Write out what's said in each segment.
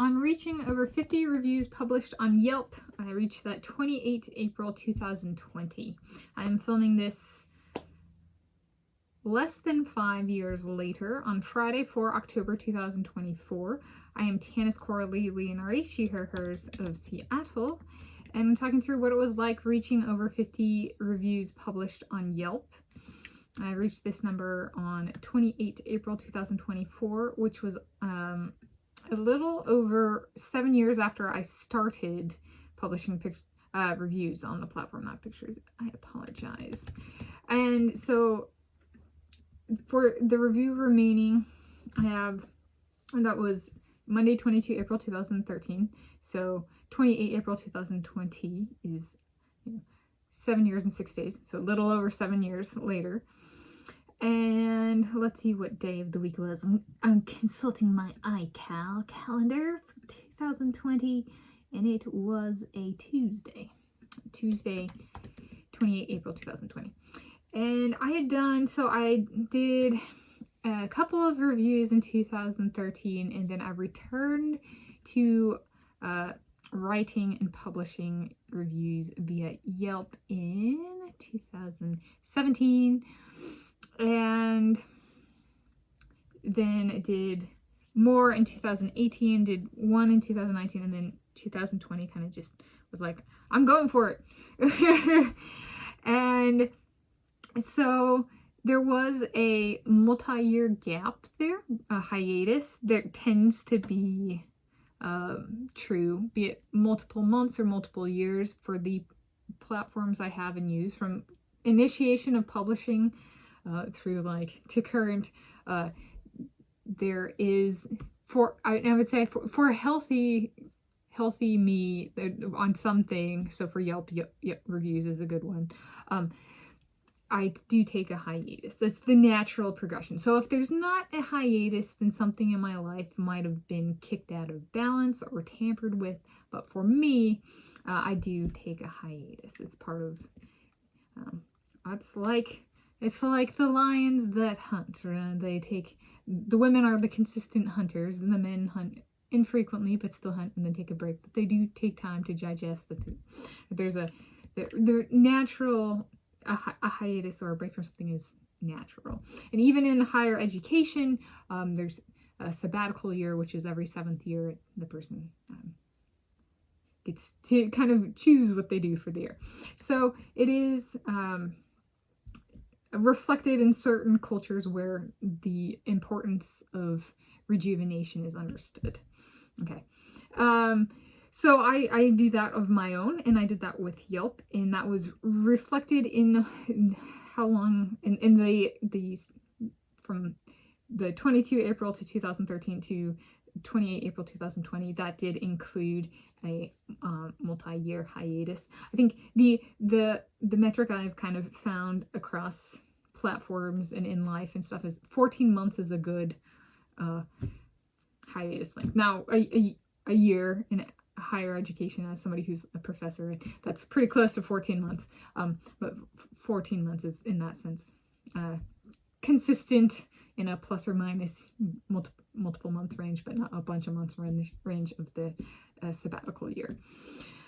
On reaching over 50 reviews published on Yelp, I reached that 28 April 2020. I'm filming this less than 5 years later on Friday, 4 October 2024. I am Tanis Coralee Leonhardi, she, her, hers of Seattle, and I'm talking through what it was like reaching over 50 reviews published on Yelp. I reached this number on 28 April 2024, which was a little over 7 years after I started publishing reviews on the platform, not pictures. I apologize. And so for the review remaining, I have, that was Monday, 22 April 2013. So 28 April 2020 is 7 years and 6 days. So a little over 7 years later. And let's see what day of the week it was. I'm consulting my iCal calendar for 2020, and it was a Tuesday, 28 April 2020. And I did a couple of reviews in 2013, and then I returned to writing and publishing reviews via Yelp in 2017. And then did more in 2018, did one in 2019, and then 2020 kind of just was like, I'm going for it. And so there was a multi-year gap there, a hiatus. There tends to be true, be it multiple months or multiple years for the platforms I have and use, from initiation of publishing through to current. There is, I would say for a healthy me on something, so for Yelp reviews is a good one. I do take a hiatus. That's the natural progression. So if there's not a hiatus, then something in my life might have been kicked out of balance or tampered with. But for me, I do take a hiatus. It's part of, it's like the lions that hunt. The women are the consistent hunters, and the men hunt infrequently but still hunt and then take a break. But they do take time to digest the food. They're natural. A hiatus or a break from something is natural. And even in higher education, there's a sabbatical year, which is every 7th year the person gets to kind of choose what they do for the year. So it is reflected in certain cultures where the importance of rejuvenation is understood. Okay. So I do that of my own, and I did that with Yelp, and that was reflected in how long, in the from the 22 April to 2013 to 28 April 2020, that did include a multi-year hiatus. I think the metric I've kind of found across platforms and in life and stuff is 14 months is a good hiatus length. Now, a year in higher education, as somebody who's a professor, that's pretty close to 14 months. But 14 months is, in that sense, consistent in a plus or minus multiple month range, but not a bunch of months range of the sabbatical year.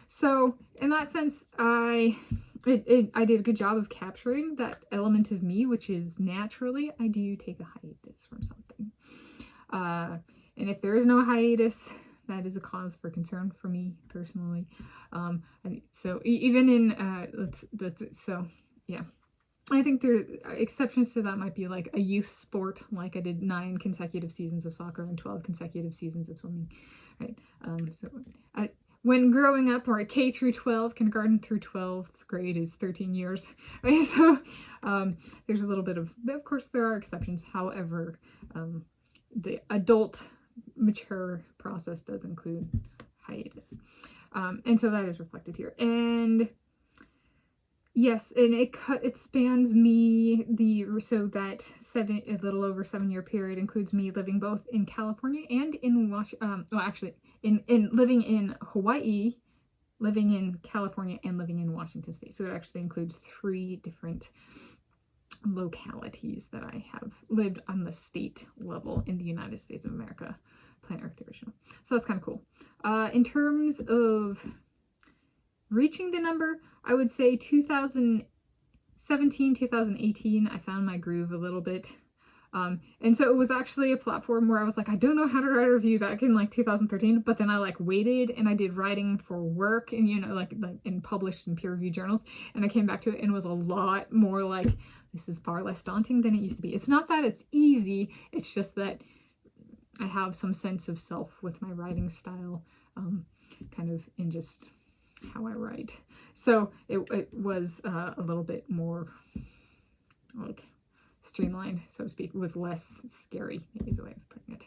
So in that sense, I did a good job of capturing that element of me, which is naturally I do take a hiatus from something. And if there is no hiatus, that is a cause for concern for me personally. So even in yeah, I think there exceptions to that might be like a youth sport, like I did 9 consecutive seasons of soccer and 12 consecutive seasons of swimming, right? When growing up, or K through 12, kindergarten through 12th grade is 13 years, right? So there's a little bit of course there are exceptions. However, the adult mature process does include hiatus, and so that is reflected here. And yes, and it spans me so that a little over 7 year period includes me living both in California and in living in Hawaii, living in California, and living in Washington State. So it actually includes 3 different localities that I have lived on the state level in the United States of America, planet Earth original. So that's kind of cool. In terms of reaching the number, I would say 2017, 2018, I found my groove a little bit. And so it was actually a platform where I was like, I don't know how to write a review back in like 2013, but then I like waited and I did writing for work and, you know, like and published in peer reviewed journals. And I came back to it and it was a lot more like, this is far less daunting than it used to be. It's not that it's easy. It's just that I have some sense of self with my writing style, kind of in just how I write. So it was a little bit more like streamlined, so to speak. It was less scary, maybe is the way of putting it.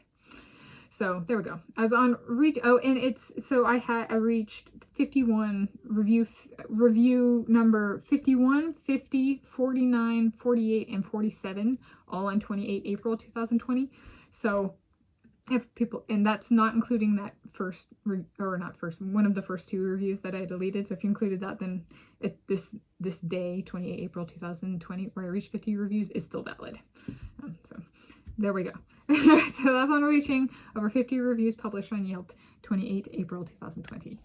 So there we go. I was on reach. Oh, and it's so I reached 51 review number 51, 50, 49, 48, and 47, all on 28 April 2020. So if people, and that's not including that one of the first two reviews that I deleted. So if you included that, then this day, 28 April 2020, where I reached 50 reviews, is still valid. So there we go. So that's on reaching over 50 reviews published on Yelp, 28 April 2020.